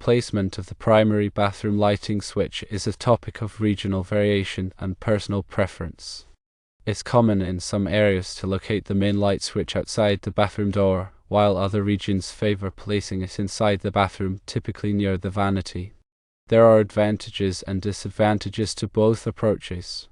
placement of the primary bathroom lighting switch is a topic of regional variation and personal preference. It's common in some areas to locate the main light switch outside the bathroom door, while other regions favor placing it inside the bathroom, typically near the vanity. There are advantages and disadvantages to both approaches.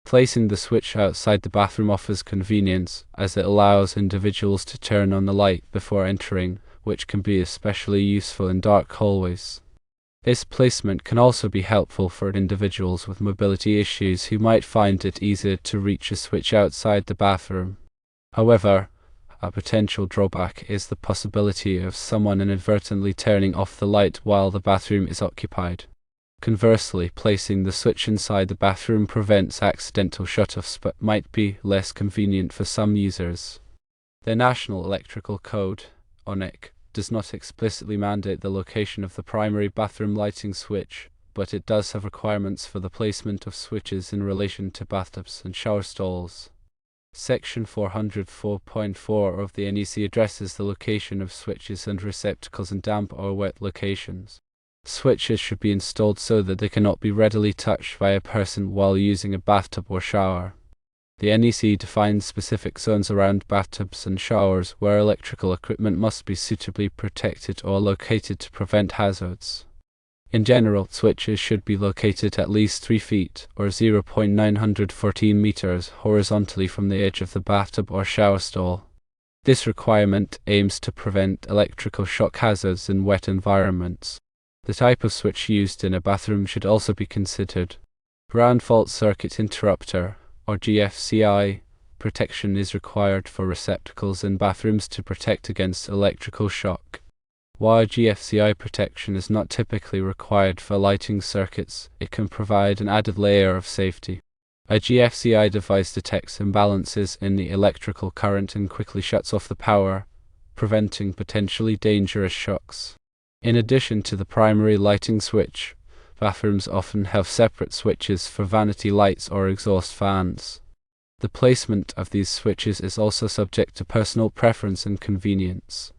Placing the switch outside the bathroom offers convenience, as it allows individuals to turn on the light before entering, which can be especially useful in dark hallways. This placement can also be helpful for individuals with mobility issues who might find it easier to reach a switch outside the bathroom. However, a potential drawback is the possibility of someone inadvertently turning off the light while the bathroom is occupied. Conversely, placing the switch inside the bathroom prevents accidental shutoffs but might be less convenient for some users. The National Electrical Code, ONEC, does not explicitly mandate the location of the primary bathroom lighting switch, but it does have requirements for the placement of switches in relation to bathtubs and shower stalls. Section 404.4 of the NEC addresses the location of switches and receptacles in damp or wet locations. Switches should be installed so that they cannot be readily touched by a person while using a bathtub or shower. The NEC defines specific zones around bathtubs and showers where electrical equipment must be suitably protected or located to prevent hazards. In general, switches should be located at least 3 feet, or 0.914 meters, horizontally from the edge of the bathtub or shower stall. This requirement aims to prevent electrical shock hazards in wet environments. The type of switch used in a bathroom should also be considered. Ground fault circuit interrupter, or GFCI, protection is required for receptacles in bathrooms to protect against electrical shock. While GFCI protection is not typically required for lighting circuits, it can provide an added layer of safety. A GFCI device detects imbalances in the electrical current and quickly shuts off the power, preventing potentially dangerous shocks. In addition to the primary lighting switch, bathrooms often have separate switches for vanity lights or exhaust fans. The placement of these switches is also subject to personal preference and convenience.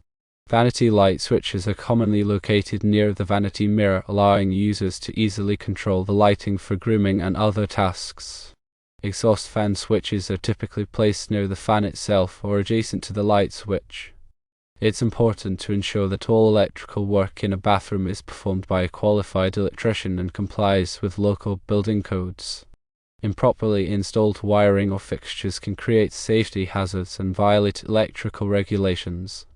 Vanity light switches are commonly located near the vanity mirror, allowing users to easily control the lighting for grooming and other tasks. Exhaust fan switches are typically placed near the fan itself or adjacent to the light switch. It's important to ensure that all electrical work in a bathroom is performed by a qualified electrician and complies with local building codes. Improperly installed wiring or fixtures can create safety hazards and violate electrical regulations.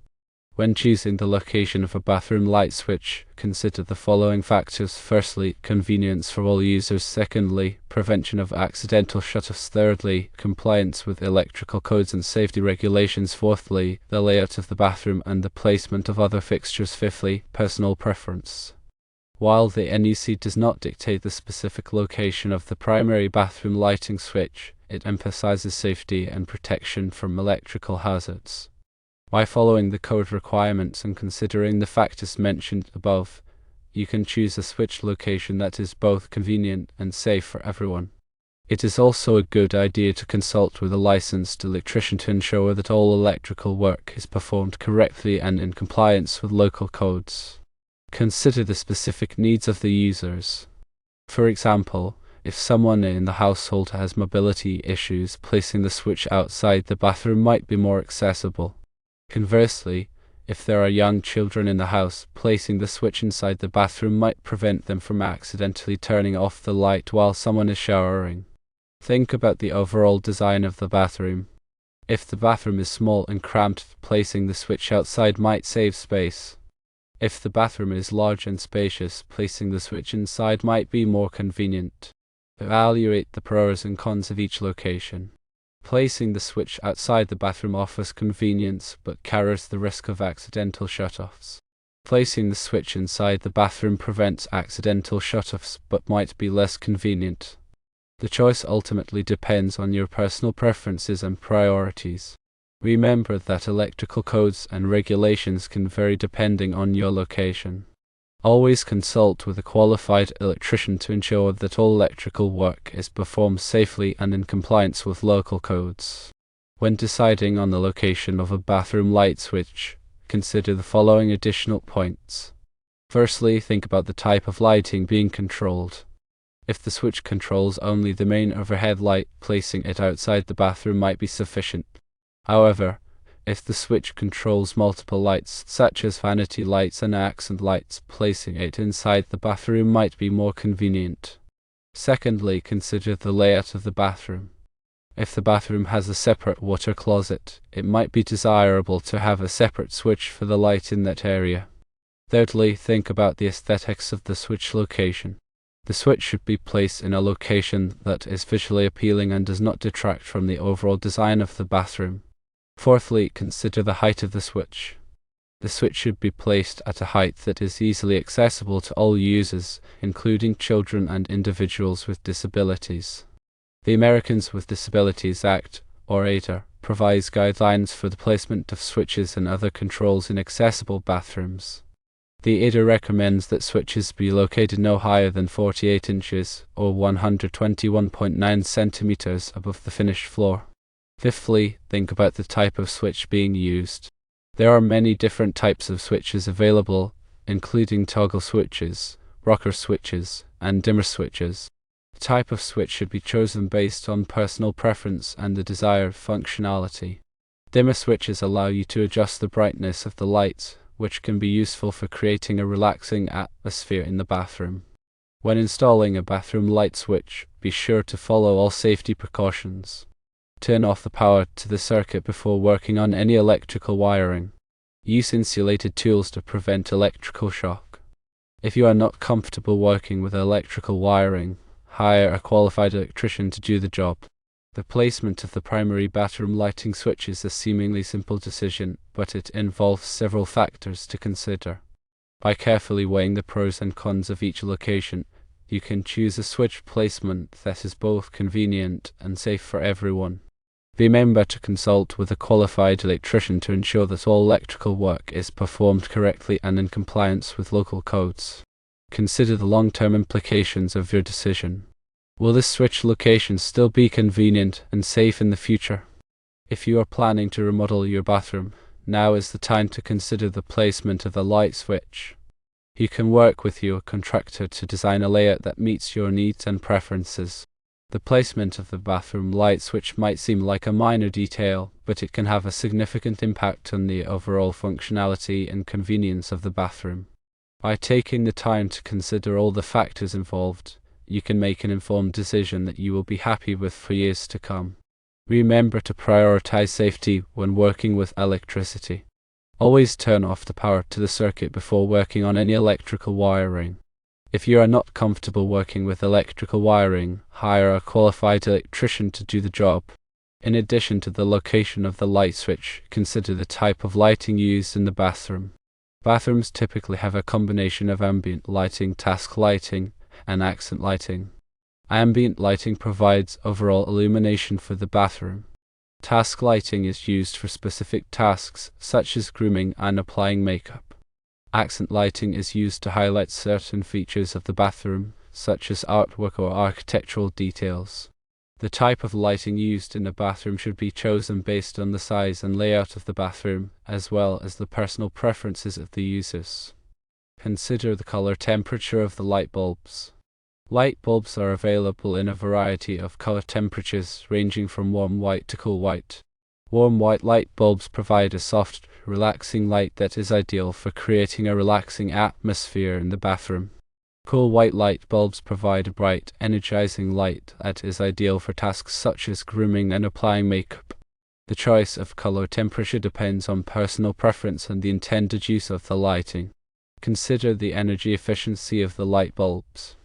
When choosing the location of a bathroom light switch, consider the following factors. Firstly, convenience for all users. Secondly, prevention of accidental shutoffs. Thirdly, compliance with electrical codes and safety regulations. Fourthly, the layout of the bathroom and the placement of other fixtures. Fifthly, personal preference. While the NEC does not dictate the specific location of the primary bathroom lighting switch, it emphasizes safety and protection from electrical hazards. By following the code requirements and considering the factors mentioned above, you can choose a switch location that is both convenient and safe for everyone. It is also a good idea to consult with a licensed electrician to ensure that all electrical work is performed correctly and in compliance with local codes. Consider the specific needs of the users. For example, if someone in the household has mobility issues, placing the switch outside the bathroom might be more accessible. Conversely, if there are young children in the house, placing the switch inside the bathroom might prevent them from accidentally turning off the light while someone is showering. Think about the overall design of the bathroom. If the bathroom is small and cramped, placing the switch outside might save space. If the bathroom is large and spacious, placing the switch inside might be more convenient. Evaluate the pros and cons of each location. Placing the switch outside the bathroom offers convenience but carries the risk of accidental shutoffs. Placing the switch inside the bathroom prevents accidental shutoffs but might be less convenient. The choice ultimately depends on your personal preferences and priorities. Remember that electrical codes and regulations can vary depending on your location. Always consult with a qualified electrician to ensure that all electrical work is performed safely and in compliance with local codes. When deciding on the location of a bathroom light switch, consider the following additional points. Firstly, think about the type of lighting being controlled. If the switch controls only the main overhead light, placing it outside the bathroom might be sufficient. However, if the switch controls multiple lights, such as vanity lights and accent lights, placing it inside the bathroom might be more convenient. Secondly, consider the layout of the bathroom. If the bathroom has a separate water closet, it might be desirable to have a separate switch for the light in that area. Thirdly, think about the aesthetics of the switch location. The switch should be placed in a location that is visually appealing and does not detract from the overall design of the bathroom. Fourthly, consider the height of the switch. The switch should be placed at a height that is easily accessible to all users, including children and individuals with disabilities. The Americans with Disabilities Act, or ADA, provides guidelines for the placement of switches and other controls in accessible bathrooms. The ADA recommends that switches be located no higher than 48 inches, or 121.9 centimeters above the finished floor. Fifthly, think about the type of switch being used. There are many different types of switches available, including toggle switches, rocker switches, and dimmer switches. The type of switch should be chosen based on personal preference and the desired functionality. Dimmer switches allow you to adjust the brightness of the lights, which can be useful for creating a relaxing atmosphere in the bathroom. When installing a bathroom light switch, be sure to follow all safety precautions. Turn off the power to the circuit before working on any electrical wiring. Use insulated tools to prevent electrical shock. If you are not comfortable working with electrical wiring, hire a qualified electrician to do the job. The placement of the primary bathroom lighting switch is a seemingly simple decision, but it involves several factors to consider. By carefully weighing the pros and cons of each location, you can choose a switch placement that is both convenient and safe for everyone. Remember to consult with a qualified electrician to ensure that all electrical work is performed correctly and in compliance with local codes. Consider the long-term implications of your decision. Will this switch location still be convenient and safe in the future? If you are planning to remodel your bathroom, now is the time to consider the placement of the light switch. You can work with your contractor to design a layout that meets your needs and preferences. The placement of the bathroom light switch might seem like a minor detail, but it can have a significant impact on the overall functionality and convenience of the bathroom. By taking the time to consider all the factors involved, you can make an informed decision that you will be happy with for years to come. Remember to prioritize safety when working with electricity. Always turn off the power to the circuit before working on any electrical wiring. If you are not comfortable working with electrical wiring, hire a qualified electrician to do the job. In addition to the location of the light switch, consider the type of lighting used in the bathroom. Bathrooms typically have a combination of ambient lighting, task lighting, and accent lighting. Ambient lighting provides overall illumination for the bathroom. Task lighting is used for specific tasks, such as grooming and applying makeup. Accent lighting is used to highlight certain features of the bathroom, such as artwork or architectural details. The type of lighting used in a bathroom should be chosen based on the size and layout of the bathroom, as well as the personal preferences of the users. Consider the color temperature of the light bulbs. Light bulbs are available in a variety of color temperatures, ranging from warm white to cool white. Warm white light bulbs provide a soft, relaxing light that is ideal for creating a relaxing atmosphere in the bathroom. Cool white light bulbs provide a bright, energizing light that is ideal for tasks such as grooming and applying makeup. The choice of color temperature depends on personal preference and the intended use of the lighting. Consider the energy efficiency of the light bulbs.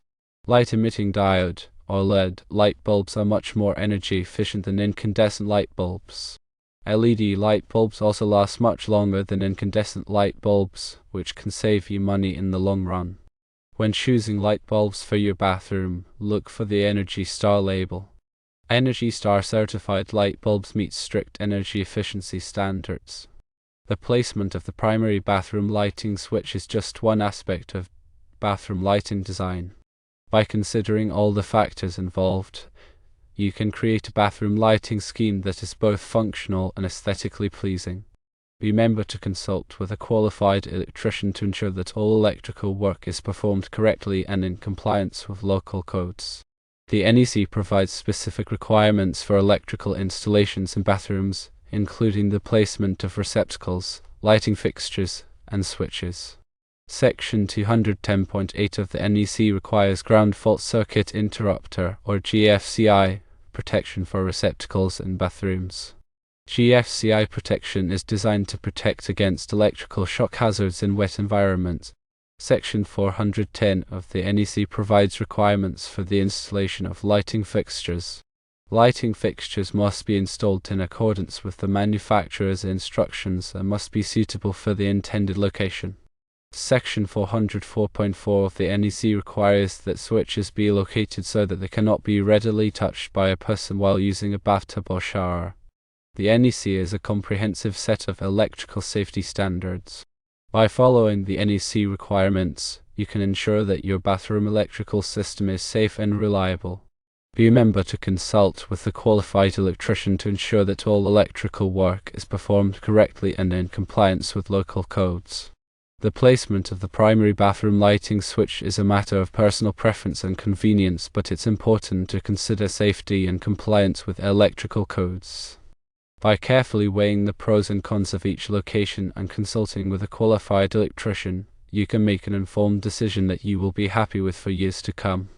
Light-emitting diode, or LED, light bulbs are much more energy efficient than incandescent light bulbs. LED light bulbs also last much longer than incandescent light bulbs, which can save you money in the long run. When choosing light bulbs for your bathroom, look for the Energy Star label. Energy Star certified light bulbs meet strict energy efficiency standards. The placement of the primary bathroom lighting switch is just one aspect of bathroom lighting design. By considering all the factors involved, you can create a bathroom lighting scheme that is both functional and aesthetically pleasing. Remember to consult with a qualified electrician to ensure that all electrical work is performed correctly and in compliance with local codes. The NEC provides specific requirements for electrical installations in bathrooms, including the placement of receptacles, lighting fixtures, and switches. Section 210.8 of the NEC requires ground fault circuit interrupter, or GFCI, protection for receptacles in bathrooms. GFCI protection is designed to protect against electrical shock hazards in wet environments. Section 410 of the NEC provides requirements for the installation of lighting fixtures. Lighting fixtures must be installed in accordance with the manufacturer's instructions and must be suitable for the intended location. Section 404.4 of the NEC requires that switches be located so that they cannot be readily touched by a person while using a bathtub or shower. The NEC is a comprehensive set of electrical safety standards. By following the NEC requirements, you can ensure that your bathroom electrical system is safe and reliable. Remember to consult with a qualified electrician to ensure that all electrical work is performed correctly and in compliance with local codes. The placement of the primary bathroom lighting switch is a matter of personal preference and convenience, but it's important to consider safety and compliance with electrical codes. By carefully weighing the pros and cons of each location and consulting with a qualified electrician, you can make an informed decision that you will be happy with for years to come.